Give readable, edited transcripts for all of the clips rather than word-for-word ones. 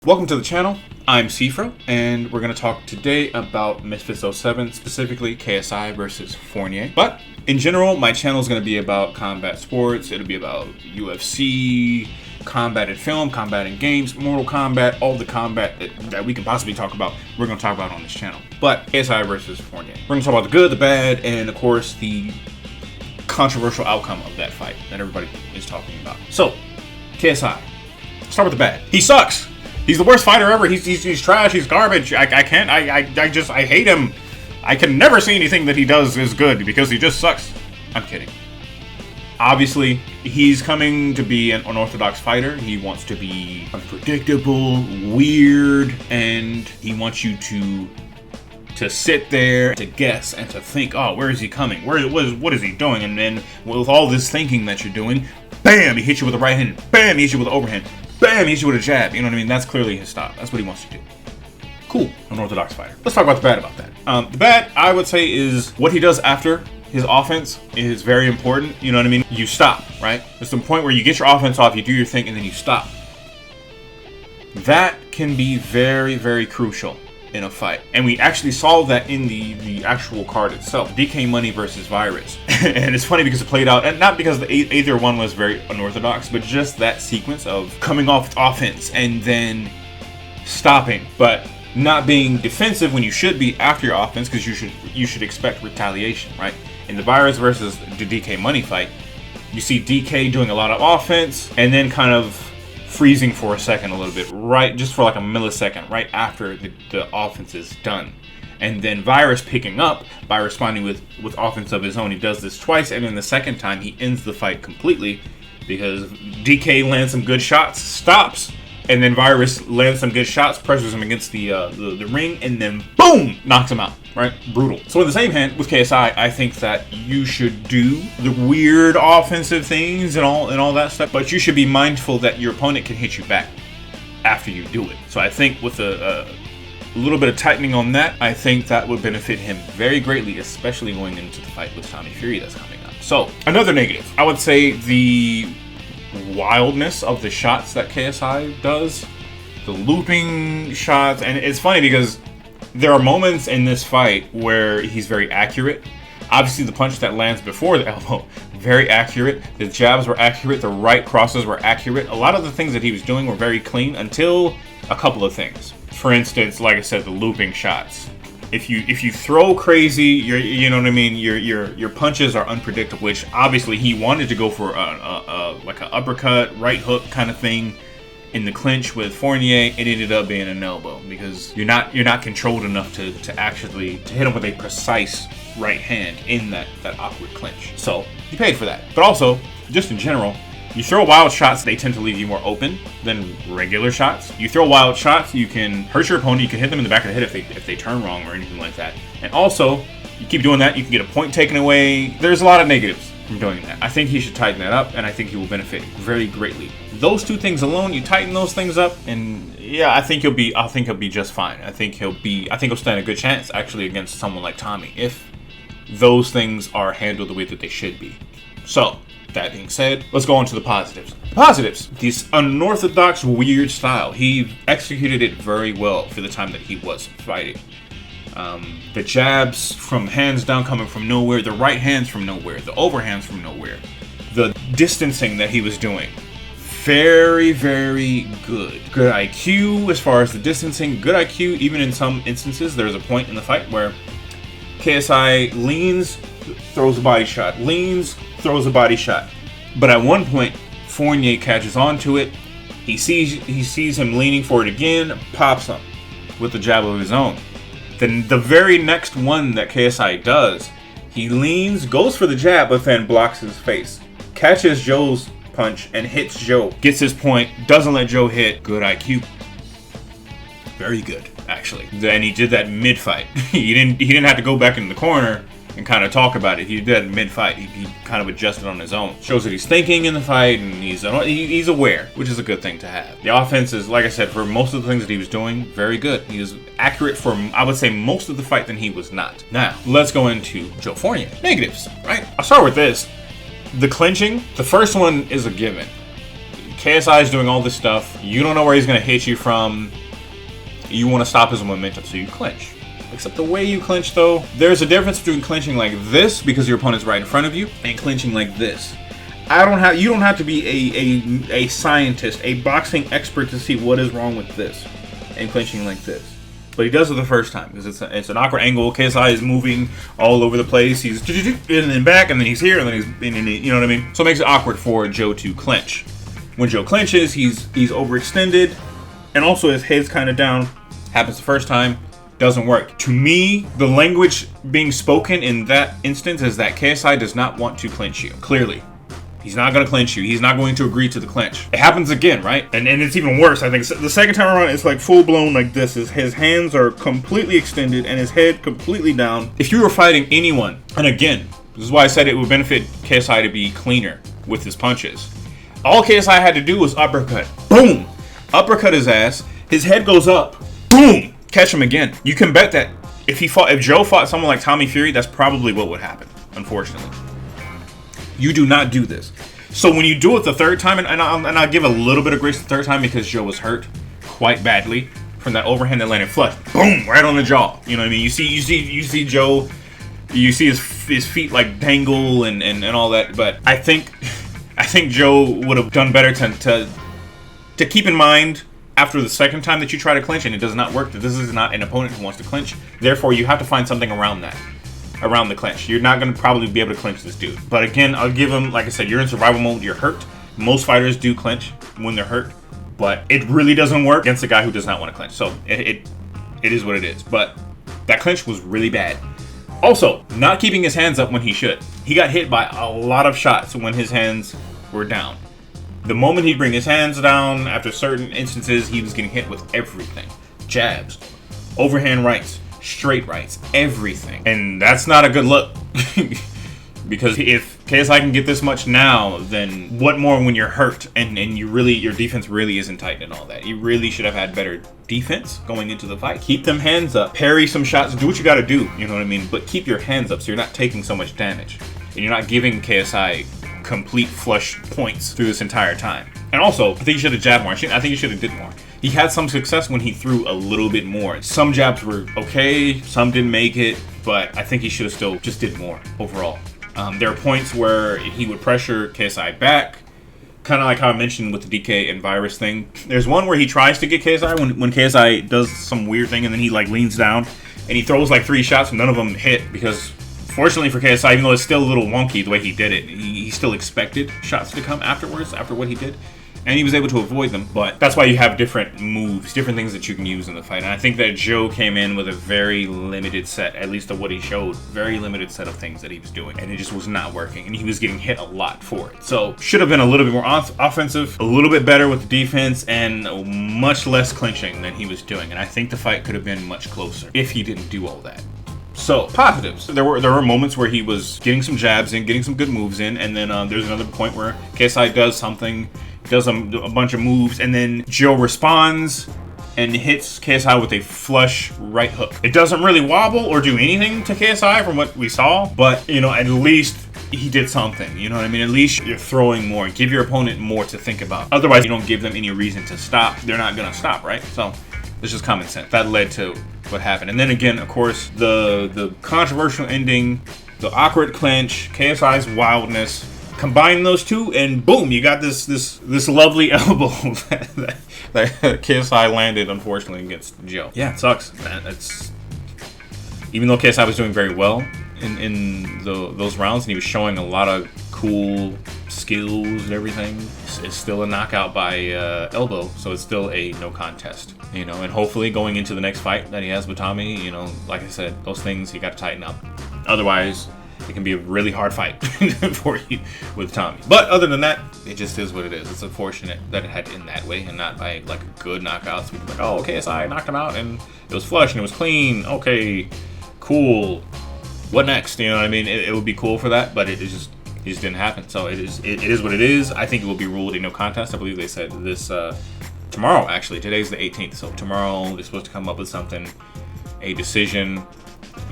Welcome to the channel. I'm Ksi V, and we're going to talk today about Misfits 07, specifically KSI versus Fournier. But in general, my channel is going to be about combat sports. It'll be about UFC, combat in film, combat in games, Mortal Kombat, all the combat that we can possibly talk about, we're going to talk about on this channel. But KSI versus Fournier. We're going to talk about the good, the bad, and of course the controversial outcome of that fight that everybody is talking about. So, KSI. Start with the bad. He sucks! He's the worst fighter ever. He's trash. He's garbage. I hate him. I can never see anything that he does is good because he just sucks. I'm kidding. Obviously, he's coming to be an unorthodox fighter. He wants to be unpredictable, weird, and he wants you to sit there, to guess, and to think, oh, where is he coming? What is he doing? And then with all this thinking that you're doing, bam, he hits you with a right hand. Bam, he hits you with an overhand. Bam, he hits you with a jab. You know what I mean? That's clearly his style. That's what he wants to do. Cool. Unorthodox fighter. Let's talk about the bad about that. The bad, I would say, is what he does after his offense is very important. You know what I mean? You stop, right? There's some point where you get your offense off, you do your thing, and then you stop. That can be very, very crucial in a fight. And we actually saw that in the actual card itself. DK Money versus Virus. And it's funny because it played out, and not because either one was very unorthodox, but just that sequence of coming off offense and then stopping, but not being defensive when you should be after your offense, because you should expect retaliation, right? In the Virus versus the DK Money fight, you see DK doing a lot of offense and then kind of freezing for a second a little bit, right, just for like a millisecond right after the offense is done, and then Virus picking up by responding with offense of his own. He does this twice, and then the second time he ends the fight completely because DK lands some good shots, stops, and then Virus lands some good shots, pressures him against the ring, and then boom, knocks him out. Right? Brutal. So in the same hand, with KSI, I think that you should do the weird offensive things and all that stuff, but you should be mindful that your opponent can hit you back after you do it. So I think with a little bit of tightening on that, I think that would benefit him very greatly, especially going into the fight with Tommy Fury that's coming up. So another negative, I would say the wildness of the shots that KSI does, the looping shots, and it's funny because there are moments in this fight where he's very accurate. Obviously, the punch that lands before the elbow, very accurate. The jabs were accurate. The right crosses were accurate. A lot of the things that he was doing were very clean until a couple of things. For instance, like I said, the looping shots. If you throw crazy, you know what I mean. Your punches are unpredictable. Which obviously he wanted to go for like an uppercut, right hook kind of thing. In the clinch with Fournier, it ended up being an elbow because you're not controlled enough to actually hit him with a precise right hand in that awkward clinch. So you paid for that. But also, just in general, you throw wild shots, they tend to leave you more open than regular shots. You throw wild shots, you can hurt your opponent, you can hit them in the back of the head if they turn wrong or anything like that. And also, you keep doing that, you can get a point taken away. There's a lot of negatives from doing that. I think he should tighten that up, and I think he will benefit very greatly. Those two things alone, you tighten those things up, and yeah, I think he'll be just fine. I think he'll stand a good chance actually against someone like Tommy if those things are handled the way that they should be. So, that being said, let's go on to the positives. The positives, this unorthodox, weird style. He executed it very well for the time that he was fighting. The jabs from hands down coming from nowhere, the right hands from nowhere, the overhands from nowhere, the distancing that he was doing. Very, very good. Good IQ as far as the distancing. Good IQ even in some instances. There's a point in the fight where KSI leans, throws a body shot. Leans, throws a body shot. But at one point, Fournier catches onto it. He sees him leaning for it again, pops him with a jab of his own. Then the very next one that KSI does, he leans, goes for the jab, but then blocks his face. Catches Joe's punch and hits Joe. Gets his point, doesn't let Joe hit. Good IQ. Very good, actually. And he did that mid-fight. he didn't have to go back in the corner and kind of talk about it. He did that mid-fight. He kind of adjusted on his own. Shows that he's thinking in the fight and he's aware, which is a good thing to have. The offense is, like I said, for most of the things that he was doing, very good. He was accurate for, I would say, most of the fight than he was not. Now, let's go into Joe Fournier. Negatives, right? I'll start with this. The clinching, the first one is a given. KSI is doing all this stuff. You don't know where he's going to hit you from. You want to stop his momentum, so you clinch. Except the way you clinch, though, there's a difference between clinching like this because your opponent's right in front of you, and clinching like this. You don't have to be a scientist, a boxing expert to see what is wrong with this and clinching like this. But he does it the first time because it's an awkward angle. KSI is moving all over the place. He's and then back, and then he's here, and then he's you know what I mean. So it makes it awkward for Joe to clinch. When Joe clinches, he's overextended, and also his head's kind of down. Happens the first time, doesn't work. To me, the language being spoken in that instance is that KSI does not want to clinch you. Clearly. He's not going to clinch you. He's not going to agree to the clinch. It happens again, right? And it's even worse, I think. The second time around, it's like full-blown like this. His hands are completely extended and his head completely down. If you were fighting anyone, and again, this is why I said it would benefit KSI to be cleaner with his punches. All KSI had to do was uppercut. Boom! Uppercut his ass. His head goes up. Boom! Catch him again. You can bet that if Joe fought someone like Tommy Fury, that's probably what would happen, unfortunately. You do not do this. So when you do it the third time, and I'll give a little bit of grace the third time because Joe was hurt quite badly from that overhand that landed flush. Boom! Right on the jaw. You know what I mean? You see Joe. You see his feet like dangle and all that. But I think Joe would have done better to keep in mind after the second time that you try to clinch and it does not work that this is not an opponent who wants to clinch. Therefore, you have to find something around that. Around the clinch. You're not going to probably be able to clinch this dude. But again, I'll give him, like I said, you're in survival mode, you're hurt. Most fighters do clinch when they're hurt, but it really doesn't work against a guy who does not want to clinch. So it is what it is. But that clinch was really bad. Also, not keeping his hands up when he should. He got hit by a lot of shots when his hands were down. The moment he'd bring his hands down, after certain instances, he was getting hit with everything. Jabs, overhand rights, straight rights, everything. And that's not a good look. Because if KSI can get this much now, then what more when you're hurt and your defense really isn't tight and all that. You really should have had better defense going into the fight. Keep them hands up, parry some shots, do what you gotta do, you know what I mean? But keep your hands up so you're not taking so much damage. And you're not giving KSI complete flush points through this entire time. And also, I think you should have jabbed more. I think you should have did more. He had some success when he threw a little bit more. Some jabs were okay, some didn't make it, but I think he should have still just did more overall. There are points where he would pressure KSI back, kind of like how I mentioned with the DK and Virus thing. There's one where he tries to get KSI when KSI does some weird thing and then he like leans down and he throws like 3 shots and none of them hit because fortunately for KSI, even though it's still a little wonky the way he did it, he still expected shots to come afterwards, after what he did. And he was able to avoid them, but that's why you have different moves, different things that you can use in the fight. And I think that Joe came in with a very limited set, at least of what he showed, very limited set of things that he was doing. And it just was not working, and he was getting hit a lot for it. So, should have been a little bit more offensive, a little bit better with the defense, and much less clinching than he was doing. And I think the fight could have been much closer if he didn't do all that. So, positives. There were moments where he was getting some jabs in, getting some good moves in, and then there's another point where KSI does something, does a bunch of moves, and then Joe responds and hits KSI with a flush right hook. It doesn't really wobble or do anything to KSI from what we saw, but, you know, at least he did something, you know what I mean? At least you're throwing more. Give your opponent more to think about. Otherwise, you don't give them any reason to stop. They're not going to stop, right? So, it's just common sense. That led to what happened. And then again, of course, the controversial ending, the awkward clinch, KSI's wildness, combine those two, and boom, you got this lovely elbow that KSI landed, unfortunately, against Joe. Yeah, it sucks. It's even though KSI was doing very well in those rounds, and he was showing a lot of cool skills and everything, it's still a knockout by elbow, so it's still a no contest. You know, and hopefully going into the next fight that he has with Tommy, you know, like I said, those things you got to tighten up. Otherwise, it can be a really hard fight for you with Tommy. But other than that, it just is what it is. It's unfortunate that it had to end that way and not by like a good knockout. So we can be like, oh, KSI knocked him out and it was flush and it was clean. Okay, cool. What next? You know what I mean? It would be cool for that, but it just didn't happen. So it is what it is. I think it will be ruled a no contest. I believe they said this tomorrow, actually. Today's the 18th, so tomorrow they're supposed to come up with something, a decision.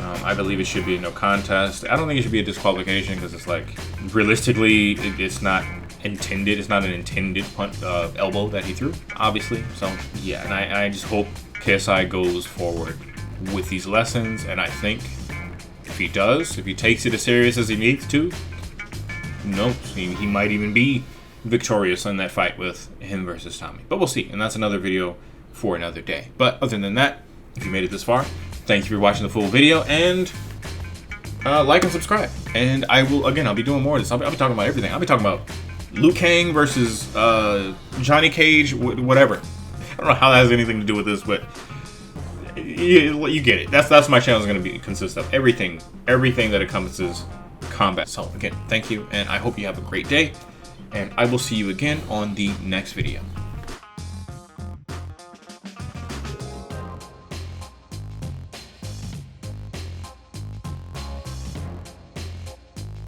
I believe it should be a no contest. I don't think it should be a disqualification because it's like, realistically, it's not intended. It's not an intended elbow that he threw, obviously. So yeah, and I just hope KSI goes forward with these lessons. And I think if he does, if he takes it as serious as he needs to, no, he might even be victorious in that fight with him versus Tommy. But we'll see, and that's another video for another day. But other than that, if you made it this far, thank you for watching the full video, and like and subscribe. And I'll be doing more of this. I'll be talking about everything. I'll be talking about Liu Kang versus Johnny Cage, whatever. I don't know how that has anything to do with this, but you get it. That's my channel is going to consist of everything that encompasses combat. So again, thank you, and I hope you have a great day, and I will see you again on the next video.